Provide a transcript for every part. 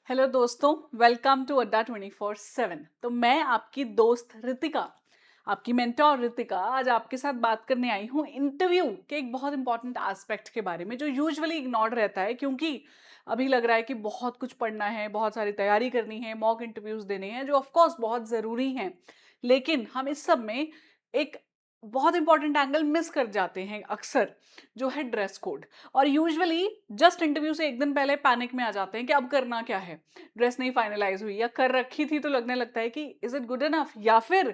Hello दोस्तों, welcome to अड्डा 24/7। तो मैं आपकी दोस्त रितिका, आपकी मेंटोर रितिका, आज आपके साथ बात करने आई हूँ इंटरव्यू के एक बहुत इंपॉर्टेंट एस्पेक्ट के बारे में जो यूजुअली इग्नोर्ड रहता है, क्योंकि अभी लग रहा है कि बहुत कुछ पढ़ना है, बहुत सारी तैयारी करनी है, मॉक इंटरव्यूज देने हैं जो ऑफ कोर्स बहुत ज़रूरी हैं। लेकिन हम इस सब में एक बहुत इंपॉर्टेंट एंगल मिस कर जाते हैं अक्सर, जो है ड्रेस कोड। और यूजुअली जस्ट इंटरव्यू से एक दिन पहले पैनिक में आ जाते हैं कि अब करना क्या है, ड्रेस नहीं फाइनलाइज हुई या कर रखी थी तो लगने लगता है कि इज इट गुड इनफ, या फिर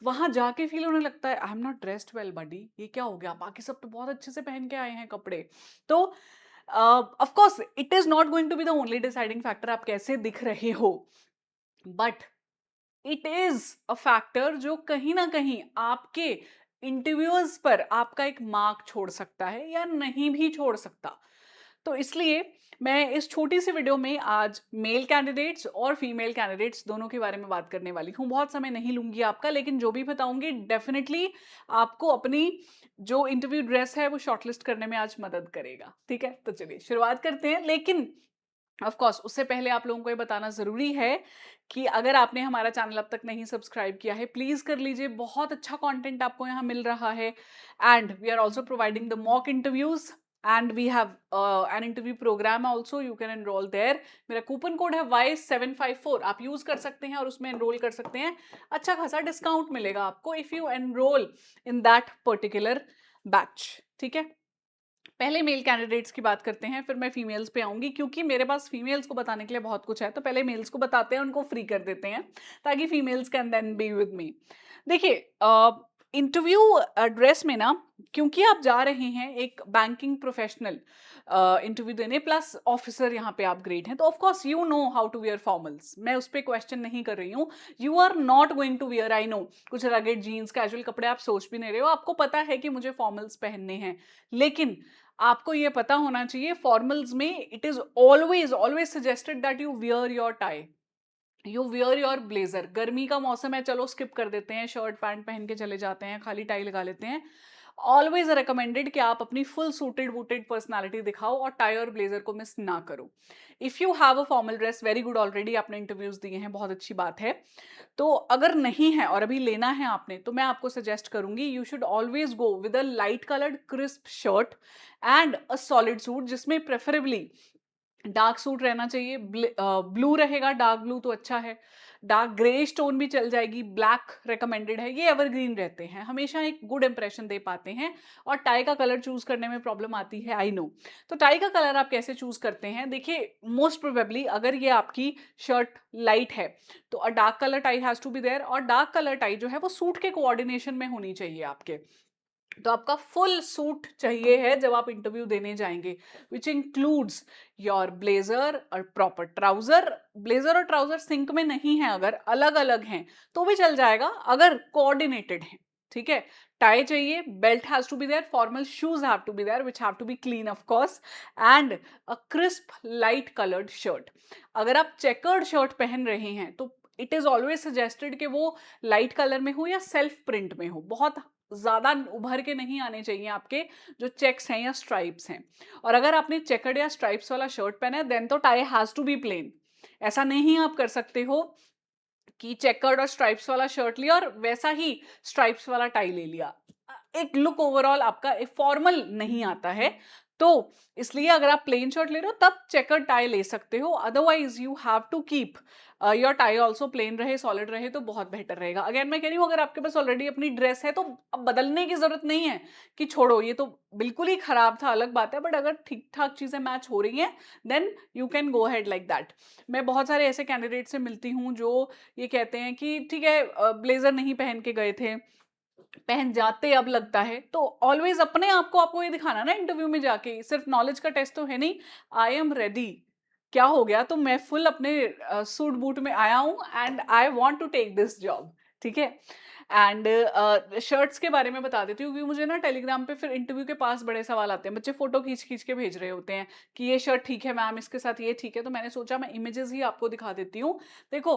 वहां जाके फील होने लगता है I am not dressed well buddy, ये क्या हो गया, बाकी सब तो बहुत अच्छे से पहन के आए हैं कपड़े। तो of course it is not going to be the only deciding factor आप कैसे दिख रहे हो, but it is a factor जो कहीं ना कहीं आपके इंटरव्यूअर्स पर आपका एक मार्क छोड़ सकता है या नहीं भी छोड़ सकता। तो इसलिए मैं इस छोटी सी वीडियो में आज मेल कैंडिडेट्स और फीमेल कैंडिडेट्स दोनों के बारे में बात करने वाली हूँ। बहुत समय नहीं लूंगी आपका, लेकिन जो भी बताऊंगी डेफिनेटली आपको अपनी जो इंटरव्यू ड्रेस है वो शॉर्टलिस्ट करने में आज मदद करेगा। ठीक है, तो चलिए शुरुआत करते हैं। लेकिन ऑफ कोर्स उससे पहले आप लोगों को ये बताना ज़रूरी है कि अगर आपने हमारा चैनल अब तक नहीं सब्सक्राइब किया है, प्लीज़ कर लीजिए। बहुत अच्छा कंटेंट आपको यहाँ मिल रहा है and we are also providing the mock interviews and we have an interview program also, you can enroll there. मेरा कूपन कोड है Y754, आप यूज़ कर सकते हैं और उसमें एनरोल कर सकते हैं। अच्छा खासा डिस्काउंट मिलेगा आपको if you enrol in that particular batch. ठीक है, पहले मेल कैंडिडेट्स की बात करते हैं, फिर मैं फीमेल्स पे आऊंगी, क्योंकि मेरे पास फीमेल्स को बताने के लिए बहुत कुछ है। तो पहले मेल्स को बताते हैं, उनको फ्री कर देते हैं ताकि females can then be with me. देखिए, इंटरव्यू ड्रेस में ना, क्योंकि आप जा रहे हैं एक बैंकिंग प्रोफेशनल इंटरव्यू देने, प्लस ऑफिसर यहाँ पे आप ग्रेड हैं, तो of course you know how to wear formals. मैं उस पर क्वेश्चन नहीं कर रही हूँ। You are not going to wear, I know, कुछ रगेड जीन्स कैजुअल कपड़े आप सोच भी नहीं रहे हो, आपको पता है कि मुझे फॉर्मल्स पहनने हैं। लेकिन आपको ये पता होना चाहिए, फॉर्मल्स में it is always always suggested that you wear your tie, you wear your blazer. गर्मी का मौसम है, चलो स्किप कर देते हैं, शर्ट पैंट पहन के चले जाते हैं, खाली टाई लगा लेते हैं। ऑलवेज रिकमेंडेड कि आप अपनी फुल सूटेड वूटेड पर्सनालिटी दिखाओ और टाई और ब्लेजर को मिस ना करो। If you have a formal dress, very good, already आपने इंटरव्यूज दिए हैं, बहुत अच्छी बात है। तो अगर नहीं है और अभी लेना है आपने, तो मैं आपको सजेस्ट करूंगी you should always go with a light coloured crisp shirt and a solid suit, जिसमें प्रेफरेबली डार्क सूट रहना चाहिए। ब्लू रहेगा, डार्क ब्लू तो अच्छा है, डार्क ग्रे स्टोन भी चल जाएगी, ब्लैक रिकमेंडेड है, ये एवरग्रीन रहते हैं, हमेशा एक गुड इंप्रेशन दे पाते हैं। और टाई का कलर चूज करने में प्रॉब्लम आती है, आई नो। तो टाई का कलर आप कैसे चूज करते हैं, देखिए, मोस्ट प्रोबेबली अगर ये आपकी शर्ट लाइट है तो a dark colour tie has to be there, और डार्क कलर टाई जो है वो सूट के कोऑर्डिनेशन में होनी चाहिए आपके। तो आपका फुल सूट चाहिए है जब आप इंटरव्यू देने जाएंगे, विच इंक्लूड्स योर ब्लेजर और प्रॉपर ट्राउजर। ब्लेजर और ट्राउजर सिंक में नहीं है, अगर अलग अलग हैं तो भी चल जाएगा, अगर कोऑर्डिनेटेड है। ठीक है, टाई चाहिए, belt has to be there, formal shoes have to be there which have to be clean of course, and a crisp light coloured shirt. अगर आप चेकर्ड शर्ट पहन रहे हैं तो इट इज ऑलवेज सजेस्टेड कि वो light colour में हो या सेल्फ प्रिंट में हो, बहुत ज्यादा उभर के नहीं आने चाहिए आपके जो चेक्स हैं या स्ट्राइप्स हैं। और अगर आपने चेकर्ड या स्ट्राइप्स वाला शर्ट पहना है, देन तो tie has to be plain. ऐसा नहीं आप कर सकते हो कि चेकर्ड और स्ट्राइप्स वाला शर्ट लिया और वैसा ही स्ट्राइप्स वाला टाई ले लिया। एक लुक ओवरऑल आपका एक फॉर्मल नहीं आता है। तो इसलिए अगर आप प्लेन शर्ट ले रहे हो तब चेकर्ड टाई ले सकते हो, otherwise you have to keep your tie also plain रहे, सॉलिड रहे, तो बहुत बेटर रहेगा। अगेन मैं कह रही हूँ, अगर आपके पास ऑलरेडी अपनी ड्रेस है तो अब बदलने की जरूरत नहीं है कि छोड़ो ये तो बिल्कुल ही खराब था, अलग बात है, बट अगर ठीक ठाक चीजें मैच हो रही हैं then you can go ahead like that. मैं बहुत सारे ऐसे कैंडिडेट से मिलती हूँ जो ये कहते हैं कि ठीक है, ब्लेजर नहीं पहन के गए थे, पहन जाते अब लगता है। तो ऑलवेज अपने आप को आपको ये दिखाना ना इंटरव्यू में जाके, सिर्फ नॉलेज का टेस्ट तो है नहीं। आई एम रेडी, क्या हो गया तो मैं फुल अपने सूट बूट में आया हूँ and I want to take this job. ठीक है, एंड शर्ट्स के बारे में बता देती हूँ, क्योंकि मुझे ना टेलीग्राम पे फिर इंटरव्यू के पास बड़े सवाल आते हैं, बच्चे फोटो खींच खींच के भेज रहे होते हैं कि ये शर्ट ठीक है मैम, इसके साथ ये ठीक है। तो मैंने सोचा मैं इमेजेस ही आपको दिखा देती हूँ। देखो,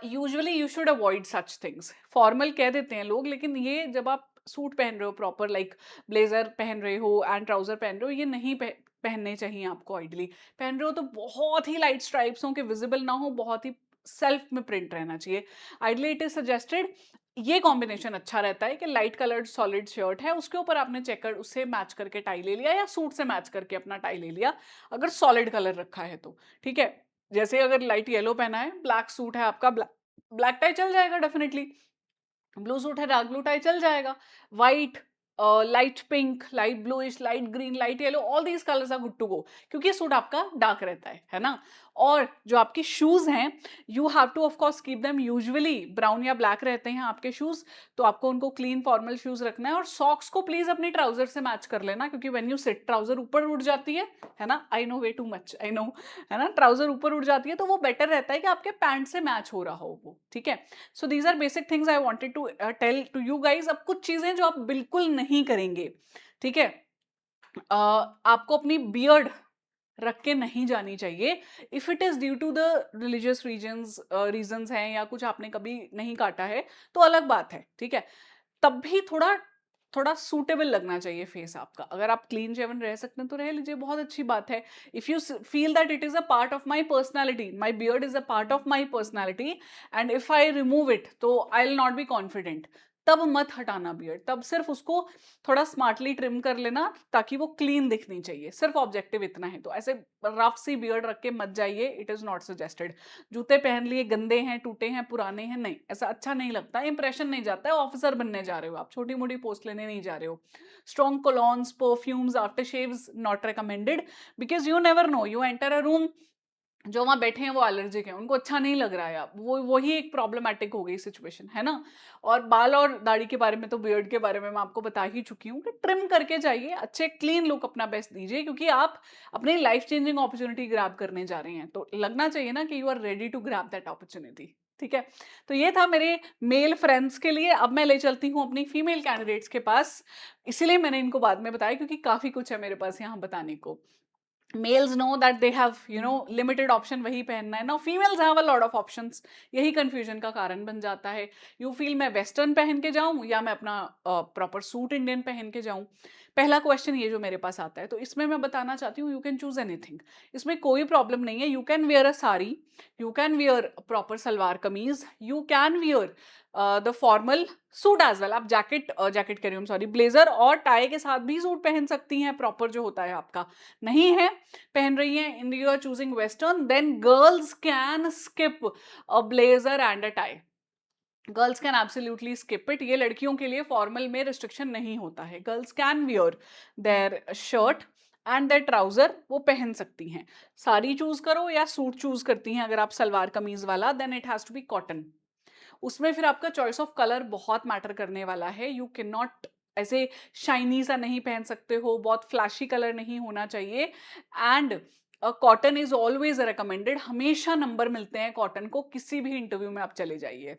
usually you should avoid such things. Formal कह देते हैं लोग, लेकिन ये जब आप सूट पहन रहे हो प्रॉपर, लाइक ब्लेजर पहन रहे हो एंड ट्राउजर पहन रहे हो, ये नहीं पहनने चाहिए आपको आइडियली। पहन रहे हो तो बहुत ही लाइट स्ट्राइप्स हो, कि विजिबल ना हो, बहुत ही सेल्फ में प्रिंट रहना चाहिए। आइडियली इट इज सजेस्टेड, ये कॉम्बिनेशन अच्छा रहता है कि लाइट कलर्ड सॉलिड शर्ट है, उसके ऊपर आपने चेकर उससे मैच करके टाई ले लिया, या सूट से मैच करके अपना टाई ले लिया, अगर सॉलिड कलर रखा है तो। ठीक है, जैसे अगर लाइट येलो पहना है, ब्लैक सूट है आपका, ब्लैक टाई चल जाएगा डेफिनेटली। ब्लू सूट है, डार्क ब्लू टाई चल जाएगा। White, light pink, light bluish, light green, light yellow, all these colours are good to go, क्योंकि ये सूट आपका डार्क रहता है ना। और जो आपकी शूज हैं, you have two of course keep them, usually brown या ब्लैक रहते हैं आपके शूज, तो आपको उनको क्लीन फॉर्मल शूज रखना है। और सॉक्स को प्लीज अपनी ट्राउजर से मैच कर लेना, क्योंकि व्हेन यू सिट ट्राउजर ऊपर उठ जाती है ना, I know way too much, I know, है ना, ट्राउजर ऊपर उठ जाती है, तो वो बेटर रहता है कि आपके पैंट से मैच हो रहा हो वो। ठीक है, so these are basic things I wanted to tell to you guys. अब कुछ चीजें जो आप बिल्कुल नहीं करेंगे, ठीक है, आपको अपनी बियर्ड रख के नहीं जानी चाहिए। If it is due to the religious reasons हैं, या कुछ आपने कभी नहीं काटा है, तो अलग बात है। ठीक है, तब भी थोड़ा थोड़ा सूटेबल लगना चाहिए फेस आपका। अगर आप क्लीन शेवन रह सकते हैं तो रह लीजिए, बहुत अच्छी बात है। If you feel that it is a part of my personality, my beard is a part of my personality, and if I remove it तो I will not be confident, तब मत हटाना बियर्ड। तब सिर्फ उसको थोड़ा स्मार्टली ट्रिम कर लेना, ताकि वो क्लीन दिखनी चाहिए, सिर्फ ऑब्जेक्टिव इतना है। तो ऐसे रफ सी बियर्ड रख के मत जाइए, इट इज नॉट सजेस्टेड। जूते पहन लिए, गंदे हैं, टूटे हैं, पुराने हैं, नहीं, ऐसा अच्छा नहीं लगता, इंप्रेशन नहीं जाता है। ऑफिसर बनने जा रहे हो आप, छोटी मोटी पोस्ट लेने नहीं जा रहे हो। Strong colognes, perfumes, after shaves not recommended, because you never know, you enter a room, जो वहां बैठे हैं वो एलर्जिक है, उनको अच्छा नहीं लग रहा है, आप वो वही एक प्रॉब्लमेटिक हो गई सिचुएशन, है ना। और बाल और दाढ़ी के बारे में, तो बियर्ड के बारे में मैं आपको बता ही चुकी हूँ कि ट्रिम करके जाइए, अच्छे क्लीन लुक अपना बेस्ट दीजिए, क्योंकि आप अपनी लाइफ चेंजिंग अपॉर्चुनिटी ग्रैब करने जा रहे हैं, तो लगना चाहिए ना कि you are ready to grab that opportunity. ठीक है, तो ये था मेरे मेल फ्रेंड्स के लिए। अब मैं ले चलती हूँ अपनी फीमेल कैंडिडेट्स के पास, इसीलिए मैंने इनको बाद में बताया, क्योंकि काफी कुछ है मेरे पास यहाँ बताने को। Males know that they have limited option, वही पहनना है। Now females have a lot of options, यही कंफ्यूजन का कारण बन जाता है। यू फील मैं वेस्टर्न पहन के जाऊं, या मैं अपना प्रॉपर सूट इंडियन पहन के जाऊं। पहला क्वेश्चन ये जो मेरे पास आता है, तो इसमें मैं बताना चाहती हूँ, यू कैन चूज एनीथिंग, इसमें कोई प्रॉब्लम नहीं है। You can wear a sari, you can wear proper salwar kameez, you can wear the formal suit as well. आप जैकेट कह रही हूँ, सॉरी, ब्लेजर और टाई के साथ भी सूट पहन सकती हैं, प्रॉपर जो होता है आपका। नहीं है पहन रही हैं, in you are choosing western, then girls can skip a blazer and a tie. Girls can absolutely skip it, ये लड़कियों के लिए फॉर्मल में रिस्ट्रिक्शन नहीं होता है। Girls can wear their shirt and their trouser, वो पहन सकती हैं। साड़ी चूज करो या सूट चूज करती हैं, अगर आप सलवार कमीज वाला, then it has to be cotton. उसमें फिर आपका चॉइस ऑफ कलर बहुत मैटर करने वाला है। यू कैन नॉट ऐसे शाइनी सा नहीं पहन सकते हो, बहुत फ्लैशी कलर नहीं होना चाहिए। And cotton is always recommended, हमेशा नंबर मिलते हैं कॉटन को, किसी भी इंटरव्यू में आप चले जाइए।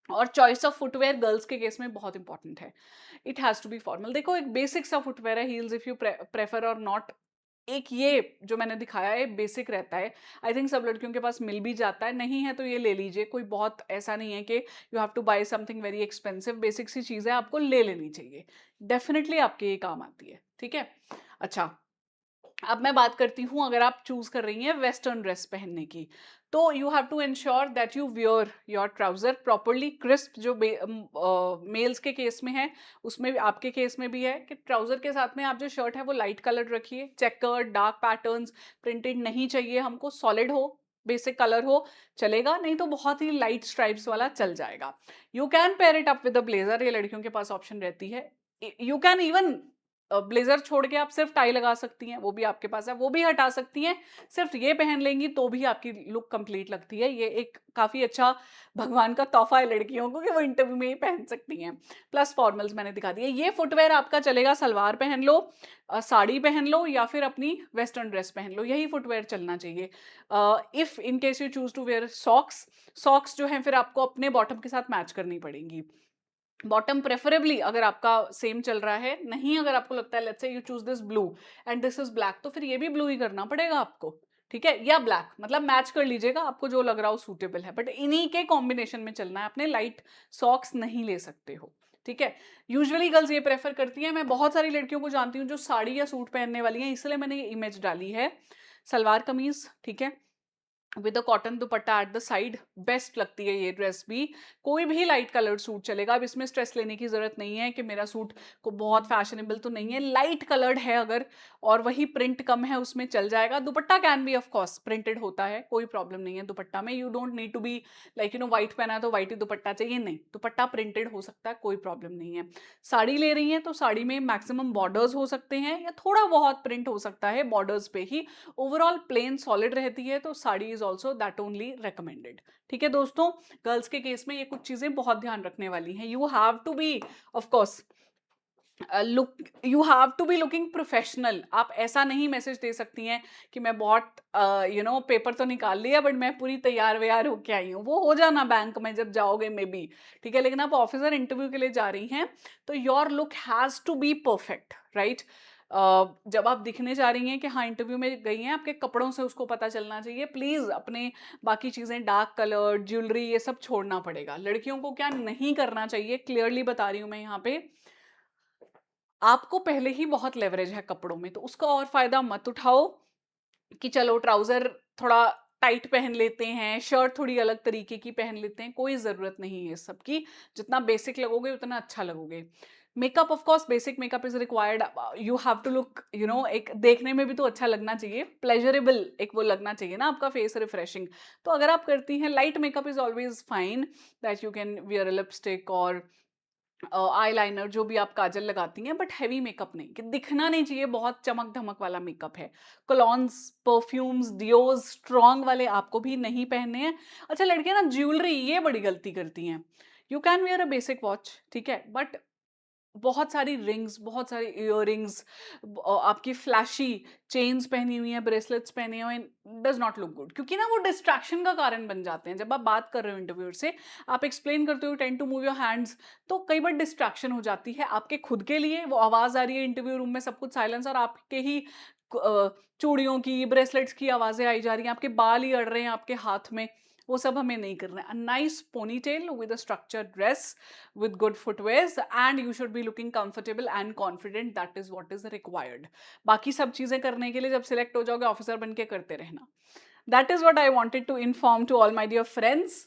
और चॉइस ऑफ फुटवेयर गर्ल्स के केस में बहुत इंपॉर्टेंट है, it has to be formal. देखो, एक बेसिक सा फुटवेयर है, heels if you prefer or not. एक ये जो मैंने दिखाया है बेसिक रहता है, आई थिंक सब लड़कियों के पास मिल भी जाता है, नहीं है तो ये ले लीजिए, कोई बहुत ऐसा नहीं है कि you have to buy something very expensive. Basic सी चीज़ है, आपको ले लेनी चाहिए, डेफिनेटली आपके ये काम आती है। ठीक है, अच्छा, अब मैं बात करती हूँ, अगर आप चूज कर रही हैं वेस्टर्न ड्रेस पहनने की, तो you have to ensure that you wear your trouser properly crisp, जो मेल्स के केस में है, उसमें भी, आपके केस में भी है, कि ट्राउजर के साथ में आप जो शर्ट है वो लाइट कलर रखिए, चेकर्ड, डार्क पैटर्न्स, प्रिंटेड नहीं चाहिए हमको, सॉलिड हो, बेसिक कलर हो, चलेगा, नहीं तो बहुत ही लाइट स्ट्राइप्स वाला चल जाएगा। You can pair it up with a blazer, ये लड़कियों के पास ऑप्शन रहती है। यू कैन इवन ब्लेजर छोड़ के आप सिर्फ टाई लगा सकती हैं, वो भी आपके पास है, वो भी हटा सकती हैं, सिर्फ ये पहन लेंगी तो भी आपकी लुक कंप्लीट लगती है। ये एक काफी अच्छा भगवान का तोहफा है लड़कियों को, कि वो इंटरव्यू में ही पहन सकती हैं। प्लस फॉर्मल्स मैंने दिखा दिए। ये फुटवेयर आपका चलेगा, सलवार पहन लो, साड़ी पहन लो, या फिर अपनी वेस्टर्न ड्रेस पहन लो, यही फुटवेयर चलना चाहिए। If in case you choose to wear socks, socks जो है फिर आपको अपने बॉटम के साथ मैच करनी पड़ेंगी। बॉटम प्रेफरेबली अगर आपका सेम चल रहा है, नहीं अगर आपको लगता है, let's say you choose this blue and this is black, तो फिर ये भी ब्लू ही करना पड़ेगा आपको। ठीक है, या ब्लैक, मतलब मैच कर लीजिएगा, आपको जो लग रहा हो सूटेबल है, बट इन्हीं के कॉम्बिनेशन में चलना है, अपने लाइट सॉक्स नहीं ले सकते हो। ठीक है। यूजुअली गर्ल्स ये प्रेफर करती हैं, मैं बहुत सारी लड़कियों को जानती हूँ जो साड़ी या सूट पहनने वाली हैं, इसलिए मैंने ये इमेज डाली है। सलवार कमीज, ठीक है, with a cotton dupatta at the side, best लगती है ये ड्रेस भी। कोई भी लाइट कलर सूट चलेगा, अब इसमें स्ट्रेस लेने की जरूरत नहीं है कि मेरा सूट को बहुत फैशनेबल तो नहीं है, लाइट कलर्ड है अगर और वही प्रिंट कम है उसमें चल जाएगा। Dupatta can be of course printed होता है, कोई प्रॉब्लम नहीं है दुपट्टा में। You don't need to be like white पहना है तो व्हाइट ही दुपट्टा चाहिए, नहीं, दुपट्टा प्रिंटेड हो सकता है, कोई प्रॉब्लम नहीं है। साड़ी ले रही है तो साड़ी में मैक्सिमम बॉर्डर्स हो सकते हैं या थोड़ा बहुत प्रिंट हो सकता है बॉर्डर्स पे ही, ओवरऑल प्लेन सॉलिड रहती है तो sari is also that only recommended. ठीक है दोस्तों, गर्ल्स के केस में ये कुछ चीजें बहुत ध्यान रखने वाली हैं। You have to be of course look, you have to be looking professional. आप ऐसा नहीं मैसेज दे सकती हैं कि मैं बहुत पेपर तो निकाल लिया बट मैं पूरी तैयार व्यार होके आई हूँ, वो हो जाना बैंक में जब जाओगे मे बी, ठीक है, लेकिन आप ऑफिसर इंटरव्यू के लिए जा रही हैं तो your look has to be perfect, right. जब आप दिखने जा रही हैं कि हाँ इंटरव्यू में गई हैं, आपके कपड़ों से उसको पता चलना चाहिए। प्लीज अपने बाकी चीजें, डार्क कलर, ज्वेलरी, ये सब छोड़ना पड़ेगा। लड़कियों को क्या नहीं करना चाहिए, क्लियरली बता रही हूं मैं यहाँ पे, आपको पहले ही बहुत लेवरेज है कपड़ों में, तो उसका और फायदा मत उठाओ कि चलो ट्राउजर थोड़ा टाइट पहन लेते हैं, शर्ट थोड़ी अलग तरीके की पहन लेते हैं, कोई जरूरत नहीं है सबकी। जितना बेसिक लगोगे उतना अच्छा लगोगे। Makeup of course, basic makeup is required. You have to look एक देखने में भी तो अच्छा लगना चाहिए, प्लेजरेबल एक वो लगना चाहिए ना आपका फेस, रिफ्रेशिंग। तो अगर आप करती हैं light makeup is always fine, that you can wear a lipstick और आईलाइनर, जो भी आप काजल लगाती हैं, बट हैवी मेकअप नहीं, कि दिखना नहीं चाहिए बहुत चमक धमक वाला मेकअप है। कोलॉन्स, परफ्यूम्स, डियोज स्ट्रॉन्ग वाले आपको भी नहीं पहनने हैं। अच्छा, लड़कियां ना ज्वेलरी ये बड़ी गलती करती हैं। You can wear a basic watch, ठीक है, बट बहुत सारी रिंग्स, बहुत सारी इयररिंग्स, आपकी फ्लैशी चेन्स पहनी हुई हैं, ब्रेसलेट्स पहने हुए हैं, डज नॉट लुक गुड, क्योंकि ना वो डिस्ट्रैक्शन का कारण बन जाते हैं। जब आप बात कर रहे हो इंटरव्यूअर से, आप एक्सप्लेन करते हो, tend to move your hands, तो कई बार डिस्ट्रैक्शन हो जाती है आपके खुद के लिए। वो आवाज आ रही है इंटरव्यू रूम में, सब कुछ साइलेंस, और आपके ही चूड़ियों की, ब्रेसलेट्स की आवाजें आई जा रही हैं, आपके बाल ही अड़ रहे हैं आपके हाथ में, वो सब हमें नहीं करना है। A nice ponytail with a structured dress with good footwears and you should be looking comfortable and confident, that is what is required। बाकी सब चीजें करने के लिए जब सिलेक्ट हो जाओगे ऑफिसर बन के करते रहना। That is what I wanted to inform to all my dear friends।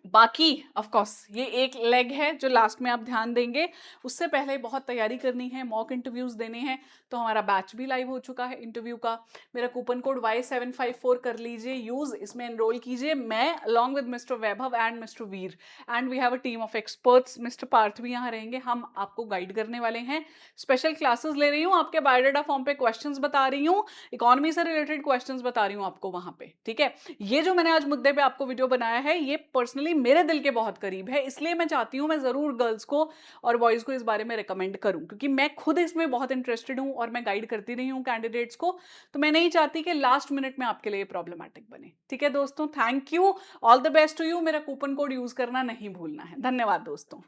बाकी ऑफ कोर्स ये एक लेग है जो लास्ट में आप ध्यान देंगे, उससे पहले बहुत तैयारी करनी है, मॉक इंटरव्यूज देने हैं। तो हमारा बैच भी लाइव हो चुका है इंटरव्यू का। मेरा कूपन कोड Y754 कर लीजिए यूज, इसमें एनरोल कीजिए। मैं along with mister Vaibhav and mister Veer and we have a team of experts, mister Parth भी यहाँ रहेंगे, हम आपको गाइड करने वाले हैं। स्पेशल क्लासेस ले रही हूँ, आपके बायोडाटा फॉर्म पे क्वेश्चंस बता रही हूँ, इकोनॉमी से रिलेटेड क्वेश्चंस बता रही हूँ आपको वहां पे, ठीक है। ये जो मैंने आज मुद्दे पे आपको वीडियो बनाया है, ये पर्सनली मेरे दिल के बहुत करीब है, इसलिए मैं चाहती हूँ मैं जरूर गर्ल्स को और बॉयज को इस बारे में रिकमेंड करूं, क्योंकि मैं खुद इसमें बहुत इंटरेस्टेड हूं और मैं गाइड करती रही हूँ कैंडिडेट्स को। तो मैं नहीं चाहती कि लास्ट मिनट में आपके लिए प्रॉब्लमैटिक बने। ठीक है दोस्तों, thank you, all the best to you. मेरा कूपन कोड यूज करना नहीं भूलना है। धन्यवाद दोस्तों।